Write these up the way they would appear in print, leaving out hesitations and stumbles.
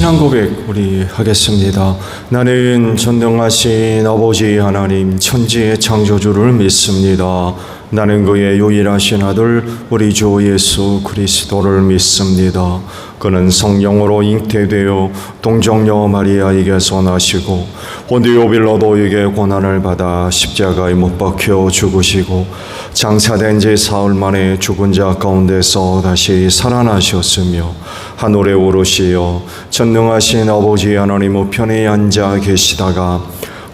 신앙 고백 우리 하겠습니다. 나는 전능하신 아버지 하나님 천지의 창조주를 믿습니다. 나는 그의 유일하신 아들 우리 주 예수 그리스도를 믿습니다. 그는 성령으로 잉태되어 동정녀 마리아에게서 나시고 본디오 빌라도에게 고난을 받아 십자가에 못 박혀 죽으시고 장사된 지 사흘 만에 죽은 자 가운데서 다시 살아나셨으며 하늘에 오르시어 전능하신 아버지 하나님 우편에 앉아 계시다가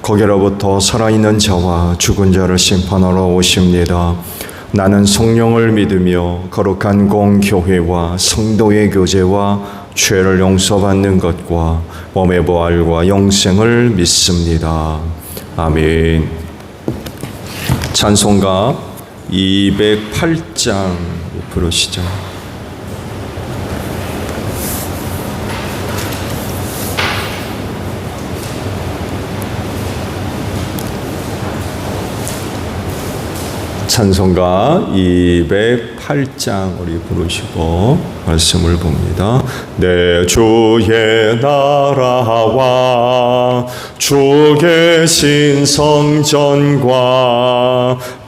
거기로부터 살아있는 자와 죽은 자를 심판하러 오십니다. 나는 성령을 믿으며 거룩한 공교회와 성도의 교제와 죄를 용서받는 것과 몸의 부활과 영생을 믿습니다. 아멘. 찬송가 208장 부르시죠. 찬송가 208장 우리 부르시고 말씀을 봅니다. 내 주의 나라와 주 계신 성전과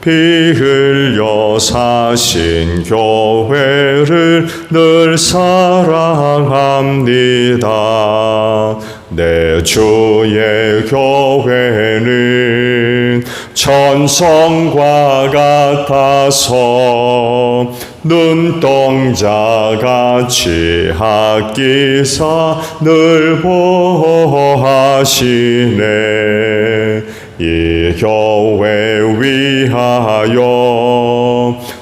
피 흘려 사신 교회를 늘 사랑합니다. 내 주의 교회는 천성과 같아서 눈동자같이 아끼사 늘 보호하시네. 이 교회 위하여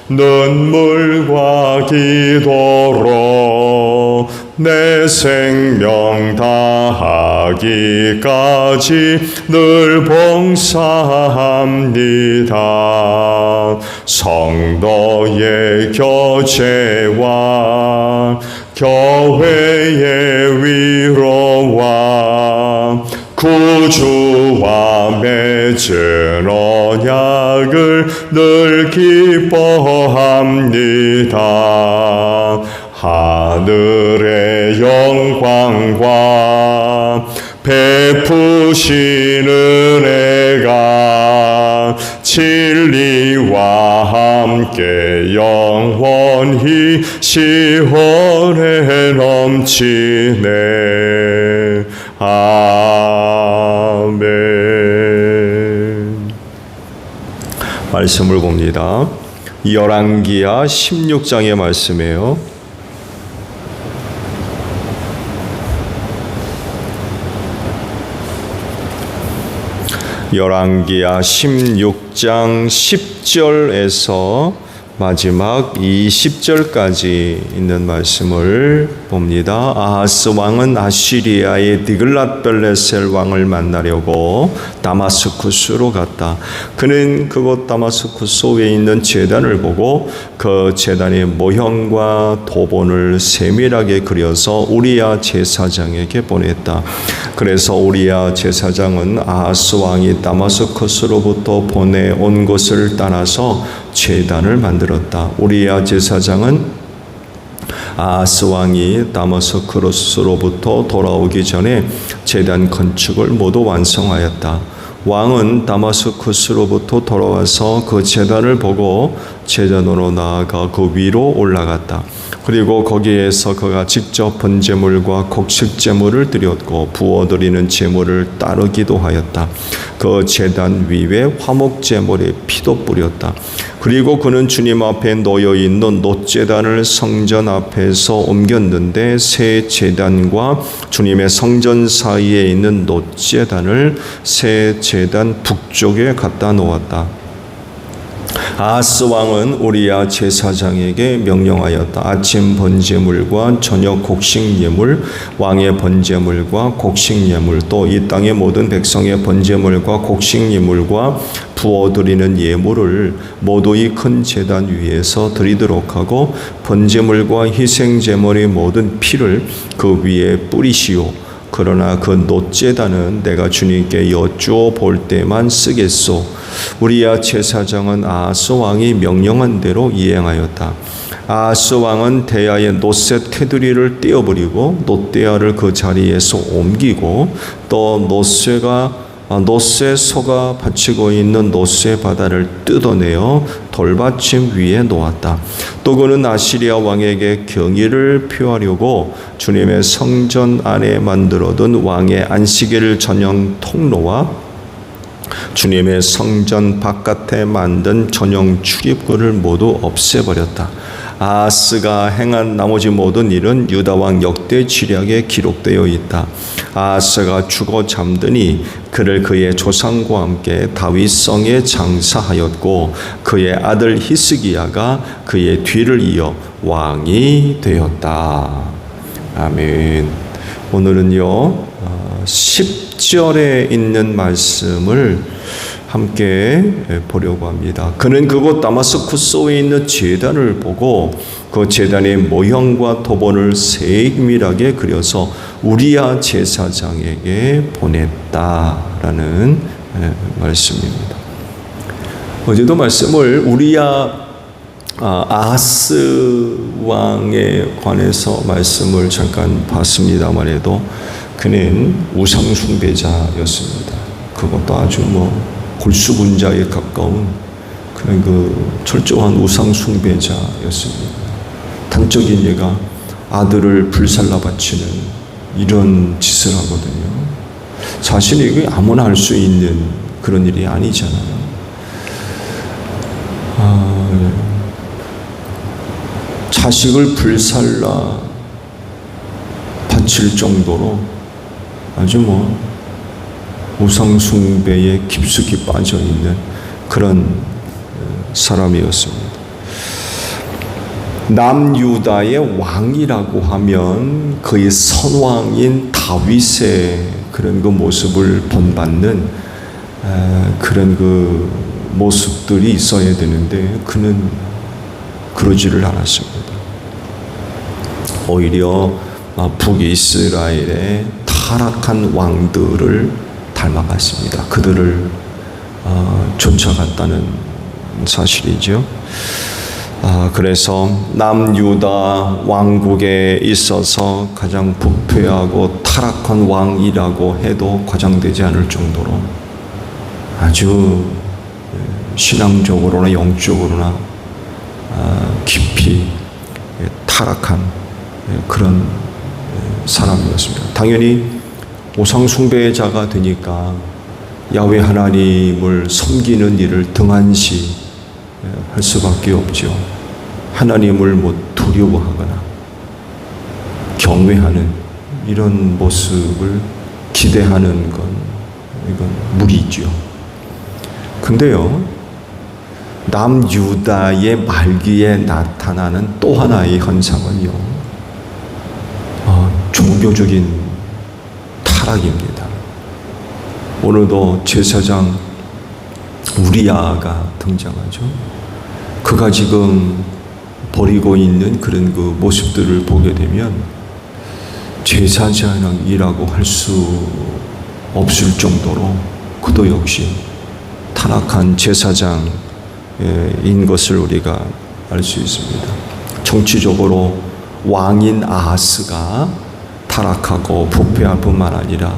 눈물과 기도로 내 생명 다하기까지 늘 봉사합니다. 성도의 교제와 교회의 위로와 구주와 맺은 언약을 늘 기뻐합니다. 하늘의 영광과 베푸신 은혜가 진리와 함께 영원히 시원해 넘치네. 아멘. 말씀을 봅니다. 열왕기하 16장의 말씀이에요. 열왕기하 16장 10절에서 마지막 20절까지 있는 말씀을 봅니다. 아하스 왕은 아시리아의 디글랏벨레셀 왕을 만나려고 다마스쿠스로 갔다. 그는 그곳 다마스쿠스에 있는 제단을 보고 그 제단의 모형과 도본을 세밀하게 그려서 우리야 제사장에게 보냈다. 그래서 우리야 제사장은 아하스 왕이 다마스쿠스로부터 보내온 것을 따라서 제단을 만들었다. 우리야 제사장은 아하스 왕이 다마스쿠스로부터 돌아오기 전에 제단 건축을 모두 완성하였다. 왕은 다마스쿠스로부터 돌아와서 그 제단을 보고 제단으로 나아가 그 위로 올라갔다. 그리고 거기에서 그가 직접 번제물과 곡식제물을 드렸고 부어드리는 제물을 따르기도 하였다. 그 제단 위에 화목제물의 피도 뿌렸다. 그리고 그는 주님 앞에 놓여있는 놋제단을 성전 앞에서 옮겼는데 새 제단과 주님의 성전 사이에 있는 놋제단을 새 제단 북쪽에 갖다 놓았다. 아하스 왕은 우리야 제사장에게 명령하였다. 아침 번제물과 저녁 곡식예물, 왕의 번제물과 곡식예물, 또 이 땅의 모든 백성의 번제물과 곡식예물과 부어드리는 예물을 모두 이 큰 제단 위에서 드리도록 하고 번제물과 희생제물의 모든 피를 그 위에 뿌리시오. 그러나 그 놋제단은 내가 주님께 여쭈어 볼 때만 쓰겠소. 우리야 제사장은 아하스 왕이 명령한 대로 이행하였다. 아하스 왕은 대야의 놋새 테두리를 떼어버리고 놋대야를 그 자리에서 옮기고 또 놋새 소가 받치고 있는 놋새 바다를 뜯어내어 돌받침 위에 놓았다. 또 그는 아시리아 왕에게 경의를 표하려고 주님의 성전 안에 만들어둔 왕의 안식일 전용 통로와 주님의 성전 바깥에 만든 전용 출입구를 모두 없애버렸다. 아하스가 행한 나머지 모든 일은 유다왕 역대 지략에 기록되어 있다. 아하스가 죽어 잠드니 그를 그의 조상과 함께 다윗성에 장사하였고 그의 아들 히스기야가 그의 뒤를 이어 왕이 되었다. 아멘. 오늘은요 10절에 있는 말씀을 함께 보려고 합니다. 그는 그곳 다마스쿠스에 있는 제단을 보고 그 제단의 모형과 도번을 세밀하게 그려서 우리야 제사장에게 보냈다라는 말씀입니다. 어제도 말씀을 우리야 아하스 왕에 관해서 말씀을 잠깐 봤습니다만 해도 그는 우상 숭배자였습니다. 그것도 아주 골수분자에 가까운 그런 그 철저한 우상 숭배자였습니다. 단적인 예가 아들을 불살라 바치는 이런 짓을 하거든요. 사실 이게 아무나 할 수 있는 그런 일이 아니잖아요. 자식을 불살라 바칠 정도로 아주 우상 숭배에 깊숙이 빠져 있는 그런 사람이었습니다. 남유다의 왕이라고 하면 그의 선왕인 다윗의 그런 그 모습을 본받는 그런 그 모습들이 있어야 되는데 그는 그러지를 않았습니다. 오히려 북이스라엘의 타락한 왕들을 닮아갔습니다. 그들을 쫓아갔다는 사실이죠. 그래서 남유다 왕국에 있어서 가장 부패하고 타락한 왕이라고 해도 과장되지 않을 정도로 아주 신앙적으로나 영적으로나 깊이 타락한 그런 사람이었습니다. 당연히 우상 숭배자가 되니까 야훼 하나님을 섬기는 일을 등한시 할 수밖에 없죠. 하나님을 두려워하거나 경외하는 이런 모습을 기대하는 건 이건 무리죠. 근데요, 남유다의 말기에 나타나는 또 하나의 현상은요, 종교적인 타락입니다. 오늘도 제사장 우리야가 등장하죠. 그가 지금 벌이고 있는 그런 그 모습들을 보게 되면 제사장이라고 할 수 없을 정도로 그도 역시 타락한 제사장인 것을 우리가 알 수 있습니다. 정치적으로 왕인 아하스가 타락하고 부패할 뿐만 아니라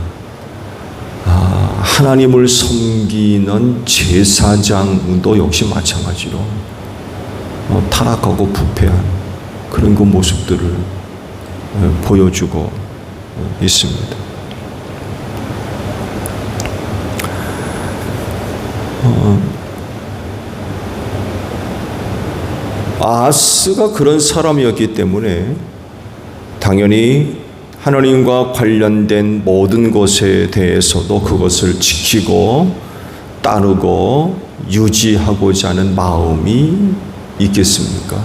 하나님을 섬기는 제사장도 역시 마찬가지로 타락하고 부패한 그런 그 모습들을 보여주고 있습니다. 아하스가 그런 사람이었기 때문에 당연히 하나님과 관련된 모든 것에 대해서도 그것을 지키고 따르고 유지하고자 하는 마음이 있겠습니까?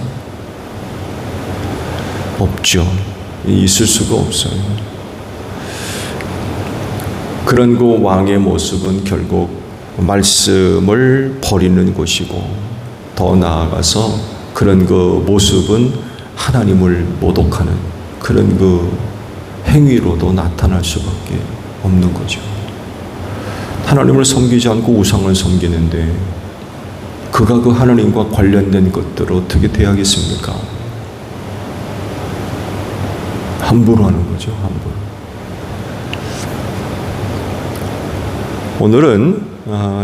없죠. 있을 수가 없어요. 그런 그 왕의 모습은 결국 말씀을 버리는 것이고 더 나아가서 그런 그 모습은 하나님을 모독하는 그런 그 행위로도 나타날 수밖에 없는 거죠. 하나님을 섬기지 않고 우상을 섬기는데 그가 그 하나님과 관련된 것들을 어떻게 대하겠습니까? 함부로 하는 거죠. 함부로. 오늘은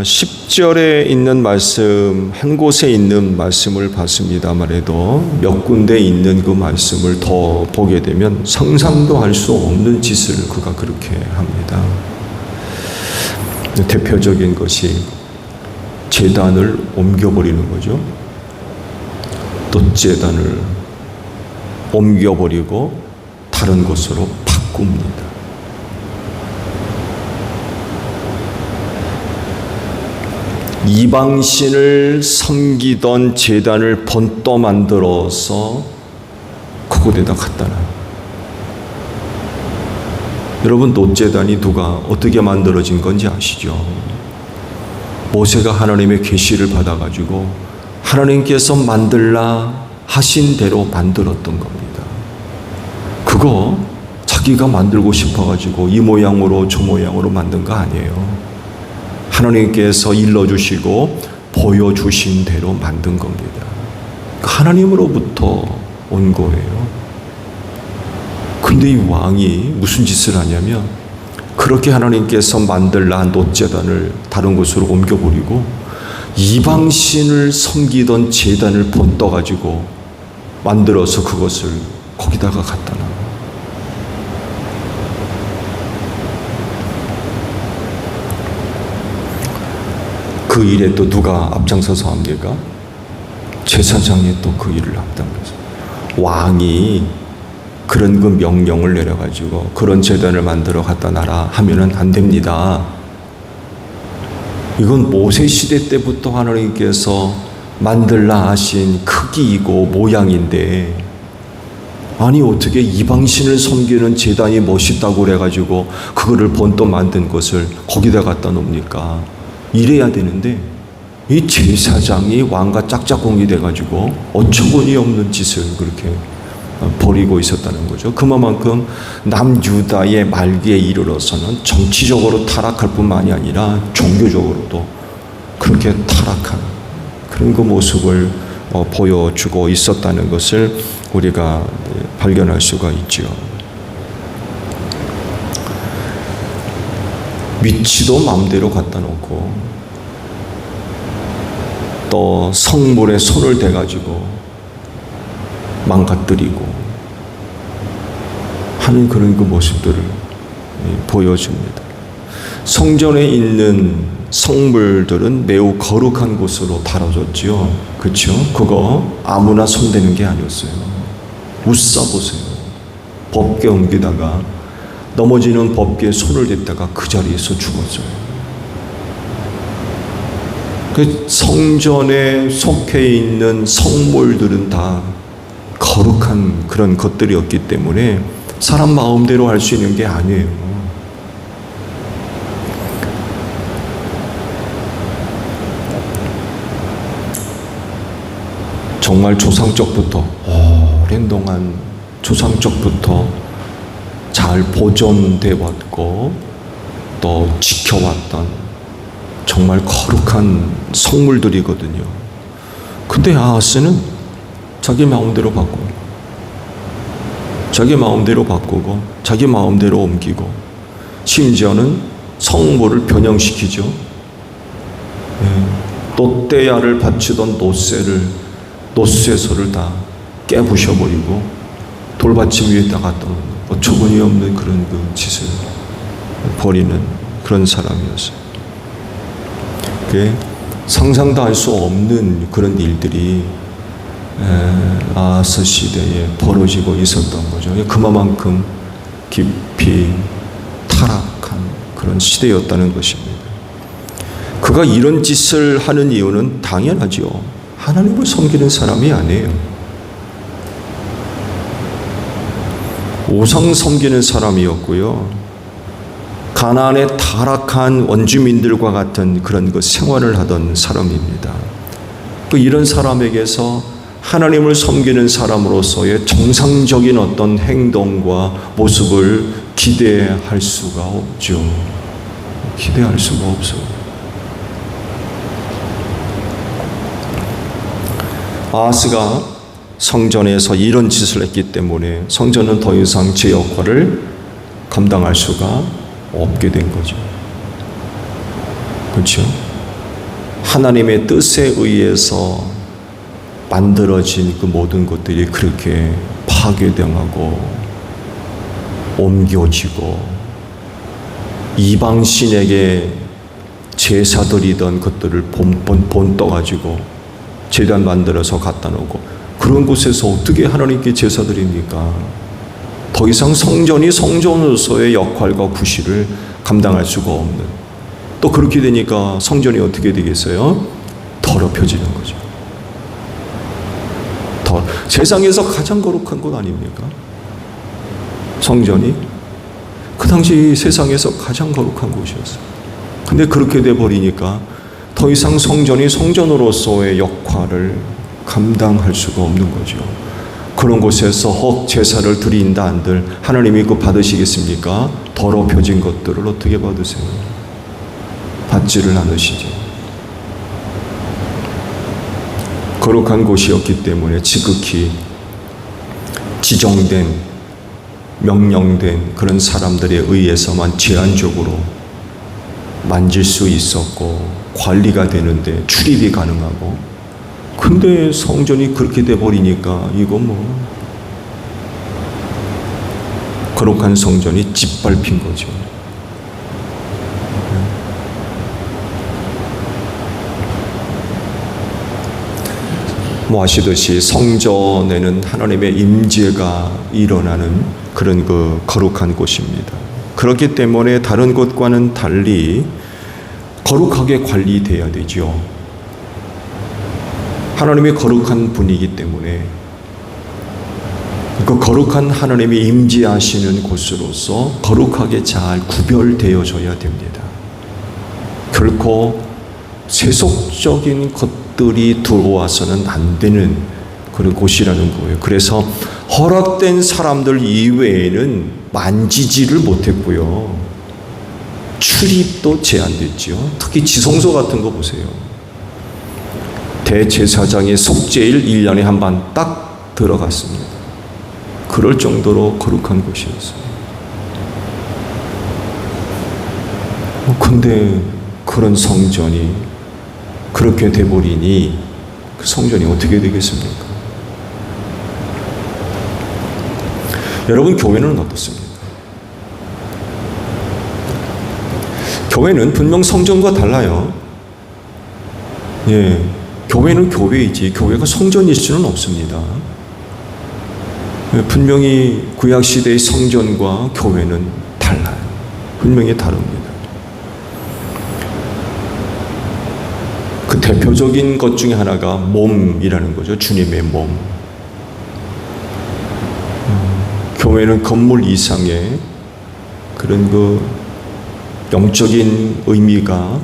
10절에 있는 말씀, 한 곳에 있는 말씀을 봤습니다만 해도 몇 군데 있는 그 말씀을 더 보게 되면 상상도 할 수 없는 짓을 그가 그렇게 합니다. 대표적인 것이 제단을 옮겨버리는 거죠. 또 제단을 옮겨버리고 다른 곳으로 바꿉니다. 이방신을 섬기던 제단을 번떠 만들어서 그곳에다 갖다 놔요. 여러분, 놋제단이 누가 어떻게 만들어진 건지 아시죠? 모세가 하나님의 계시를 받아가지고 하나님께서 만들라 하신 대로 만들었던 겁니다. 그거 자기가 만들고 싶어가지고 이 모양으로 저 모양으로 만든 거 아니에요. 하나님께서 일러주시고 보여주신 대로 만든 겁니다. 하나님으로부터 온 거예요. 근데 이 왕이 무슨 짓을 하냐면 그렇게 하나님께서 만들라 한 놋제단을 다른 곳으로 옮겨버리고 이방신을 섬기던 제단을 번떠가지고 만들어서 그것을 거기다가 갖다 놔요. 그 일에 또 누가 앞장서서 합니까? 제사장이 또 그 일을 앞당겨서. 왕이 그런 그 명령을 내려가지고 그런 제단을 만들어 갖다 놔라 하면은 안 됩니다. 이건 모세 시대 때부터 하나님께서 만들라 하신 크기이고 모양인데, 아니 어떻게 이방신을 섬기는 제단이 멋있다고 그래가지고 그거를 번떠 만든 것을 거기다 갖다 놓습니까? 이래야 되는데 이 제사장이 왕과 짝짝꿍이 돼가지고 어처구니 없는 짓을 그렇게 벌이고 있었다는 거죠. 그만큼 남유다의 말기에 이르러서는 정치적으로 타락할 뿐만이 아니라 종교적으로도 그렇게 타락한 그런 그 모습을 보여주고 있었다는 것을 우리가 발견할 수가 있죠. 위치도 마음대로 갖다 놓고 또 성물에 손을 대가지고 망가뜨리고 하는 그런 그 모습들을 보여줍니다. 성전에 있는 성물들은 매우 거룩한 곳으로 다뤄졌지요. 그렇죠? 그거 아무나 손대는 게 아니었어요. 웃사 보세요. 법궤 옮기다가 넘어지는 법궤에 손을 댔다가 그 자리에서 죽었어요. 그 성전에 속해 있는 성물들은 다 거룩한 그런 것들이었기 때문에 사람 마음대로 할 수 있는 게 아니에요. 정말 조상적부터 오랜 동안 조상적부터 잘 보존돼 왔고 또 지켜왔던 정말 거룩한 성물들이거든요. 근데 아하스는 자기 마음대로 바꾸고 자기 마음대로 바꾸고 자기 마음대로 옮기고 심지어는 성물을 변형시키죠. 놋대야를 바치던 놋쇠소를 다 깨부셔버리고 돌받침 위에다가 또 어처구니 없는 그런 그 짓을 벌이는 그런 사람이었어요. 상상도 할 수 없는 그런 일들이 아하스 시대에 벌어지고 있었던 거죠. 그만큼 깊이 타락한 그런 시대였다는 것입니다. 그가 이런 짓을 하는 이유는 당연하죠. 하나님을 섬기는 사람이 아니에요. 우상 섬기는 사람이었고요. 가나안의 타락한 원주민들과 같은 그런 그 생활을 하던 사람입니다. 또 이런 사람에게서 하나님을 섬기는 사람으로서의 정상적인 어떤 행동과 모습을 기대할 수가 없죠. 기대할 수가 없어요. 아하스가 성전에서 이런 짓을 했기 때문에 성전은 더 이상 제 역할을 감당할 수가 없게 된 거죠. 그렇죠? 하나님의 뜻에 의해서 만들어진 그 모든 것들이 그렇게 파괴당하고 옮겨지고 이방신에게 제사 드리던 것들을 본 떠가지고 제단 만들어서 갖다 놓고 그런 곳에서 어떻게 하나님께 제사 드립니까? 더 이상 성전이 성전으로서의 역할과 구실을 감당할 수가 없는, 또 그렇게 되니까 성전이 어떻게 되겠어요? 더럽혀지는 거죠. 세상에서 가장 거룩한 것 아닙니까? 성전이 그 당시 세상에서 가장 거룩한 곳이었어요. 근데 그렇게 돼버리니까 더 이상 성전이 성전으로서의 역할을 감당할 수가 없는 거죠. 그런 곳에서 헛 제사를 드린다 한들 하나님이 그거 받으시겠습니까? 더럽혀진 것들을 어떻게 받으세요? 받지를 않으시죠. 거룩한 곳이었기 때문에 지극히 지정된, 명령된 그런 사람들에 의해서만 제한적으로 만질 수 있었고 관리가 되는데 출입이 가능하고, 근데 성전이 그렇게 돼버리니까 이거 거룩한 성전이 짓밟힌 거죠. 아시듯이 성전에는 하나님의 임재가 일어나는 그런 그 거룩한 곳입니다. 그렇기 때문에 다른 곳과는 달리 거룩하게 관리돼야 되죠. 하나님이 거룩한 분이기 때문에 그 거룩한 하나님이 임재하시는 곳으로서 거룩하게 잘 구별되어져야 됩니다. 결코 세속적인 것들이 들어와서는 안 되는 그런 곳이라는 거예요. 그래서 허락된 사람들 이외에는 만지지를 못했고요. 출입도 제한됐죠. 특히 지성소 같은 거 보세요. 대제사장의 속죄일 1년에 한 번 딱 들어갔습니다. 그럴 정도로 거룩한 곳이었어요. 근데 그런 성전이 그렇게 돼버리니 그 성전이 어떻게 되겠습니까? 여러분, 교회는 어떻습니까? 교회는 분명 성전과 달라요. 예, 교회는 교회이지 교회가 성전일 수는 없습니다. 예, 분명히 구약시대의 성전과 교회는 달라요. 분명히 다릅니다. 그 대표적인 것 중에 하나가 몸이라는 거죠. 주님의 몸. 교회는 건물 이상의 그런 그 영적인 의미가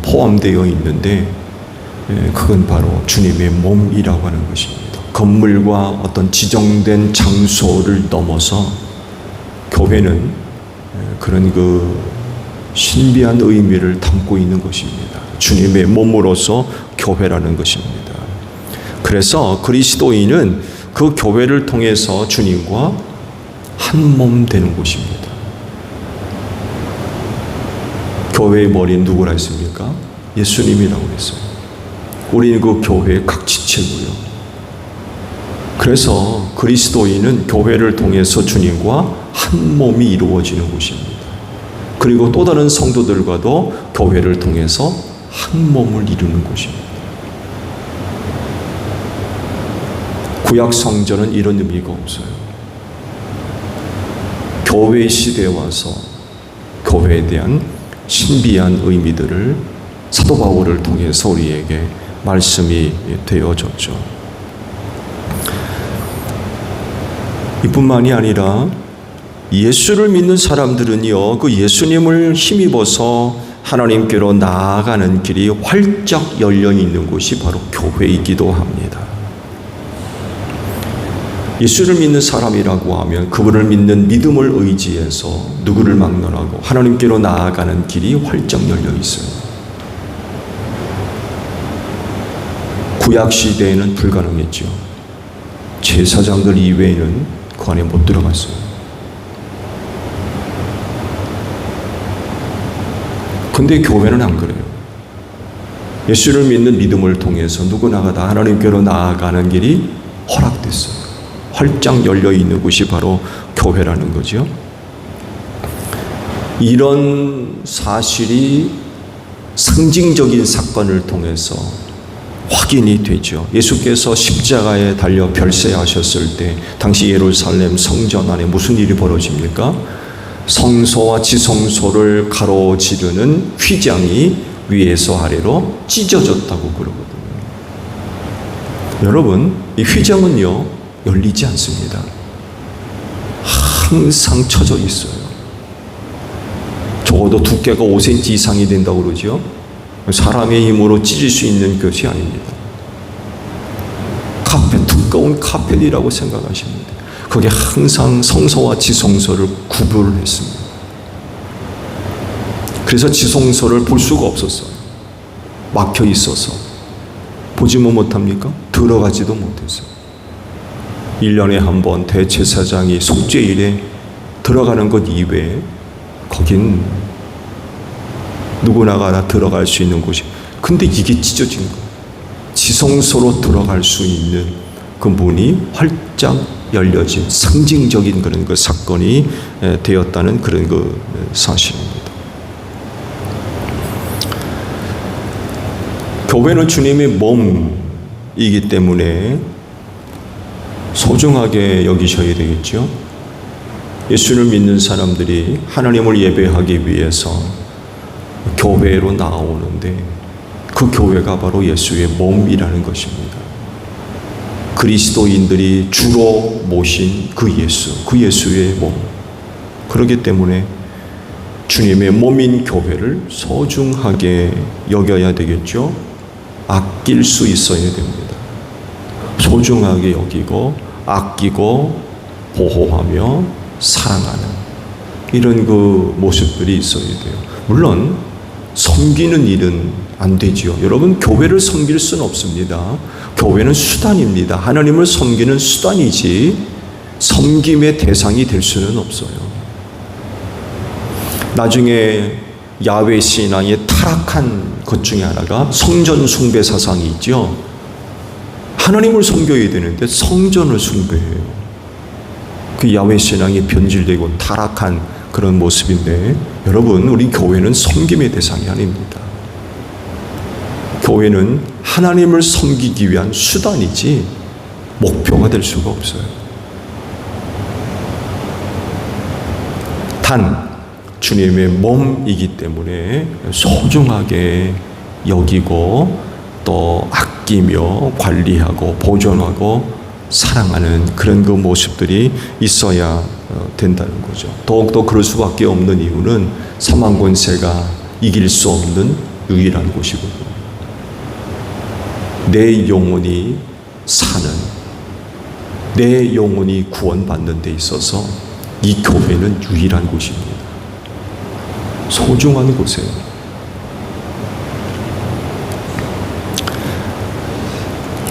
포함되어 있는데, 그건 바로 주님의 몸이라고 하는 것입니다. 건물과 어떤 지정된 장소를 넘어서 교회는 그런 그 신비한 의미를 담고 있는 것입니다. 주님의 몸으로서 교회라는 것입니다. 그래서 그리스도인은 그 교회를 통해서 주님과 한 몸 되는 곳입니다. 교회의 머리는 누구라 했습니까? 예수님이라고 했어요. 우리는 그 교회의 각지체고요. 그래서 그리스도인은 교회를 통해서 주님과 한 몸이 이루어지는 곳입니다. 그리고 또 다른 성도들과도 교회를 통해서 한 몸을 이루는 곳입니다. 구약 성전은 이런 의미가 없어요. 교회 시대에 와서 교회에 대한 신비한 의미들을 사도 바울을 통해서 우리에게 말씀이 되어졌죠. 이뿐만이 아니라 예수를 믿는 사람들은요, 그 예수님을 힘입어서 하나님께로 나아가는 길이 활짝 열려 있는 곳이 바로 교회이기도 합니다. 예수를 믿는 사람이라고 하면 그분을 믿는 믿음을 의지해서 누구를 막론하고 하나님께로 나아가는 길이 활짝 열려 있어요. 구약 시대에는 불가능했죠. 제사장들 이외에는 그 안에 못 들어갔어요. 근데 교회는 안 그래요. 예수를 믿는 믿음을 통해서 누구나가 다 하나님께로 나아가는 길이 허락됐어요. 활짝 열려 있는 곳이 바로 교회라는 거죠. 이런 사실이 상징적인 사건을 통해서 확인이 되죠. 예수께서 십자가에 달려 별세하셨을 때 당시 예루살렘 성전 안에 무슨 일이 벌어집니까? 성소와 지성소를 가로지르는 휘장이 위에서 아래로 찢어졌다고 그러거든요. 여러분, 이 휘장은요 열리지 않습니다. 항상 쳐져 있어요. 적어도 두께가 5cm 이상이 된다고 그러죠. 사람의 힘으로 찢을 수 있는 것이 아닙니다. 카펫, 두꺼운 카펫이라고 생각하시면 돼요. 그게 항상 성소와 지성소를 구분을 했습니다. 그래서 지성소를 볼 수가 없었어요. 막혀 있어서. 보지도 못합니까? 들어가지도 못했어요. 1년에 한 번 대제사장이 속죄일에 들어가는 것 이외에 거긴 누구나가 다 들어갈 수 있는 곳이. 근데 이게 찢어진 거예요. 지성소로 들어갈 수 있는 그 문이 활짝 열려진 상징적인 그런 그 사건이 되었다는 그런 그 사실입니다. 교회는 주님의 몸이기 때문에 소중하게 여기셔야 되겠죠. 예수를 믿는 사람들이 하나님을 예배하기 위해서 교회로 나오는데 그 교회가 바로 예수의 몸이라는 것입니다. 그리스도인들이 주로 모신 그 예수의 몸. 그렇기 때문에 주님의 몸인 교회를 소중하게 여겨야 되겠죠. 아낄 수 있어야 됩니다. 소중하게 여기고 아끼고 보호하며 사랑하는 이런 그 모습들이 있어야 돼요. 물론 섬기는 일은 안 되지요. 여러분, 교회를 섬길 수는 없습니다. 교회는 수단입니다. 하나님을 섬기는 수단이지 섬김의 대상이 될 수는 없어요. 나중에 야훼 신앙의 타락한 것 중에 하나가 성전 숭배 사상이 있죠. 하나님을 섬겨야 되는데 성전을 숭배해요. 그 야훼 신앙이 변질되고 타락한 그런 모습인데, 여러분, 우리 교회는 섬김의 대상이 아닙니다. 교회는 하나님을 섬기기 위한 수단이지 목표가 될 수가 없어요. 단 주님의 몸이기 때문에 소중하게 여기고 또 아끼며 관리하고 보존하고 사랑하는 그런 그 모습들이 있어야 된다는 거죠. 더욱더 그럴 수밖에 없는 이유는 사망 권세가 이길 수 없는 유일한 곳이거든요. 내 영혼이 사는, 내 영혼이 구원받는 데 있어서 이 교회는 유일한 곳입니다. 소중한 곳이에요.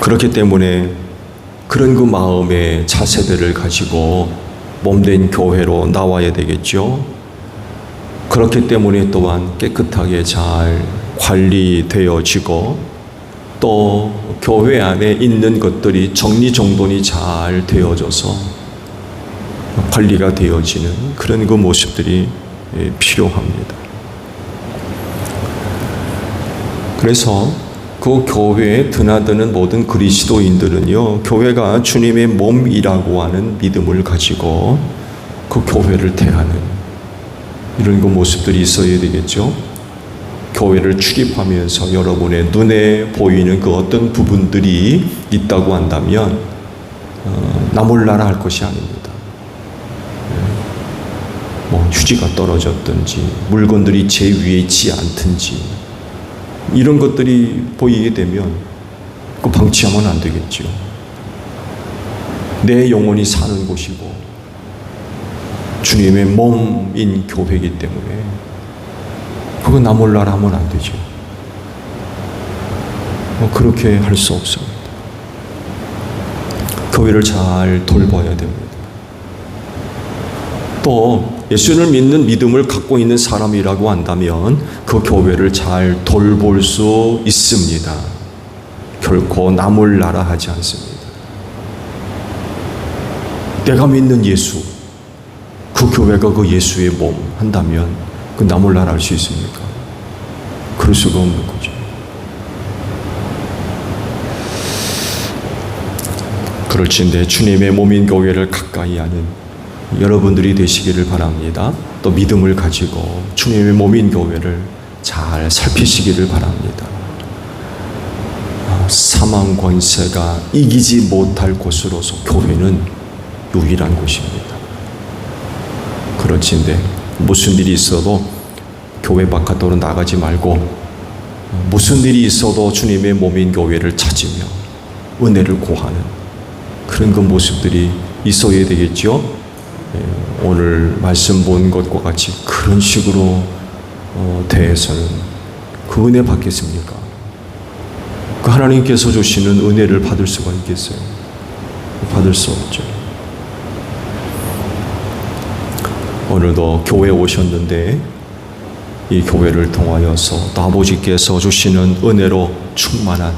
그렇기 때문에 그런 그 마음의 자세들을 가지고 몸된 교회로 나와야 되겠죠. 그렇기 때문에 또한 깨끗하게 잘 관리되어지고 또 교회 안에 있는 것들이 정리정돈이 잘 되어져서 관리가 되어지는 그런 그 모습들이 필요합니다. 그래서 그 교회에 드나드는 모든 그리스도인들은요, 교회가 주님의 몸이라고 하는 믿음을 가지고 그 교회를 대하는 이런 그 모습들이 있어야 되겠죠. 교회를 출입하면서 여러분의 눈에 보이는 그 어떤 부분들이 있다고 한다면 나 몰라라 할 것이 아닙니다. 뭐 휴지가 떨어졌든지 물건들이 제 위에 있지 않든지 이런 것들이 보이게 되면 그 방치하면 안 되겠죠. 내 영혼이 사는 곳이고 주님의 몸인 교회이기 때문에 그거 나 몰라라 하면 안 되죠. 그렇게 할 수 없습니다. 교회를 잘 돌봐야 됩니다. 또 예수를 믿는 믿음을 갖고 있는 사람이라고 한다면 그 교회를 잘 돌볼 수 있습니다. 결코 나 몰라라 하지 않습니다. 내가 믿는 예수, 그 교회가 그 예수의 몸 한다면 그 나 몰라라 할 수 있습니까? 그럴 수가 없는 거죠. 그럴진데 주님의 몸인 교회를 가까이 하는 여러분들이 되시기를 바랍니다. 또 믿음을 가지고 주님의 몸인 교회를 잘 살피시기를 바랍니다. 사망 권세가 이기지 못할 곳으로서 교회는 유일한 곳입니다. 그렇진데 무슨 일이 있어도 교회 바깥으로 나가지 말고 무슨 일이 있어도 주님의 몸인 교회를 찾으며 은혜를 구하는 그런 그 모습들이 있어야 되겠죠. 오늘 말씀 본 것과 같이 그런 식으로 대해서는 그 은혜 받겠습니까? 그 하나님께서 주시는 은혜를 받을 수가 있겠어요? 받을 수 없죠. 오늘도 교회에 오셨는데 이 교회를 통하여서 또 아버지께서 주시는 은혜로 충만한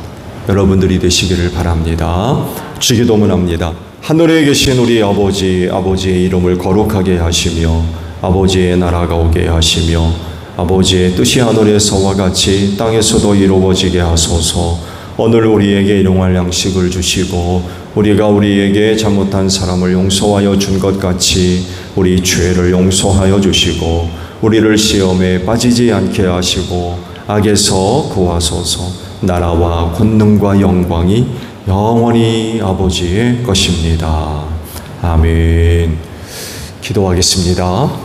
여러분들이 되시기를 바랍니다. 주기도문 합니다. 하늘에 계신 우리 아버지, 아버지의 이름을 거룩하게 하시며 아버지의 나라가 오게 하시며 아버지의 뜻이 하늘에서와 같이 땅에서도 이루어지게 하소서. 오늘 우리에게 일용할 양식을 주시고 우리가 우리에게 잘못한 사람을 용서하여 준 것 같이 우리 죄를 용서하여 주시고 우리를 시험에 빠지지 않게 하시고 악에서 구하소서. 나라와 권능과 영광이 영원히 아버지의 것입니다. 아멘. 기도하겠습니다.